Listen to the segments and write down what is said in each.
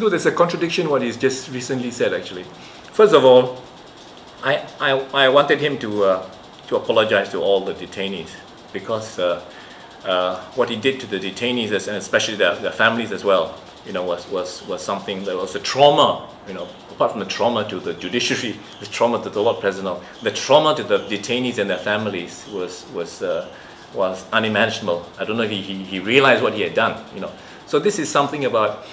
No, there's a contradiction what he's just recently said, actually. First of all, I wanted him to apologize to all the detainees, because what he did to the detainees, and especially their families as well, was something that was a trauma, apart from the trauma to the judiciary, the trauma to the Lord President, the trauma to the detainees and their families was unimaginable. I don't know if he realized what he had done, So this is something about,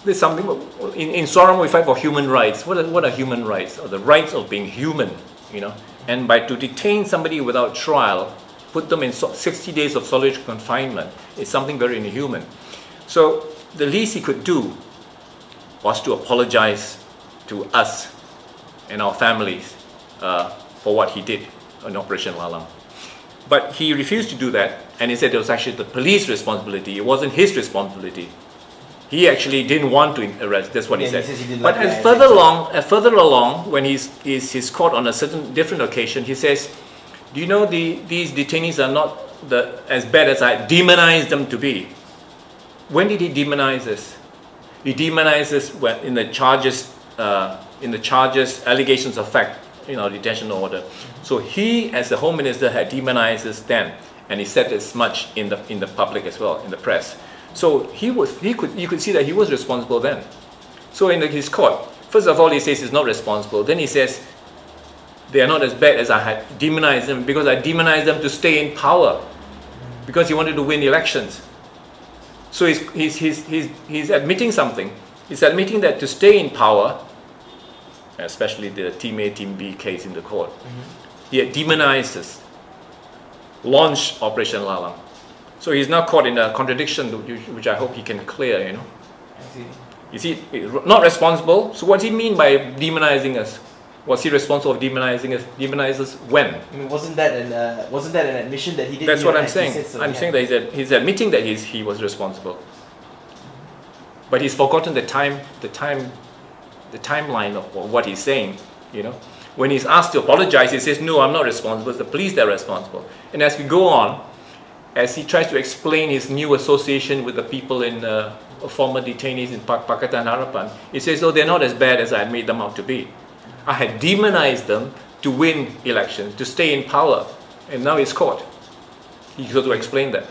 in Suaram we fight for human rights. What are human rights? Or the rights of being human, And to detain somebody without trial, put them in 60 days of solitary confinement, is something very inhuman. So the least he could do was to apologize to us and our families for what he did in Operation Lalang. But he refused to do that, and he said it was actually the police responsibility. It wasn't his responsibility. He actually didn't want to arrest. That's what he said. But as further along, when he's caught on a certain different occasion, he says, "Do you know these detainees are not as bad as I demonized them to be?" When did he demonize us? He demonizes when in the charges, allegations of fact, detention order. So he, as the Home Minister, had demonized us then, and he said as much in the public as well, in the press. So you could see that he was responsible then. So in his court, first of all, he says he's not responsible. Then he says they are not as bad as I had demonized them, because I demonized them to stay in power, because he wanted to win elections. So he's admitting something. He's admitting that to stay in power, especially the Team A, Team B case in the court, he had demonized us, launched Operation Lalang. So he's now caught in a contradiction, which I hope he can clear, I see. You see, not responsible. So what does he mean by demonizing us? Was he responsible for demonizing us? Demonize us when? I mean, wasn't that an admission that he did? That's what I'm saying. So, I'm saying that he's admitting that he was responsible, but he's forgotten the timeline of what he's saying. When he's asked to apologize, he says, "No, I'm not responsible. It's the police that are responsible." And as we go on, as he tries to explain his new association with the people in former detainees in Pakatan Harapan, he says, "Oh, they're not as bad as I had made them out to be. I had demonized them to win elections, to stay in power, and now he's caught." He's got to explain that.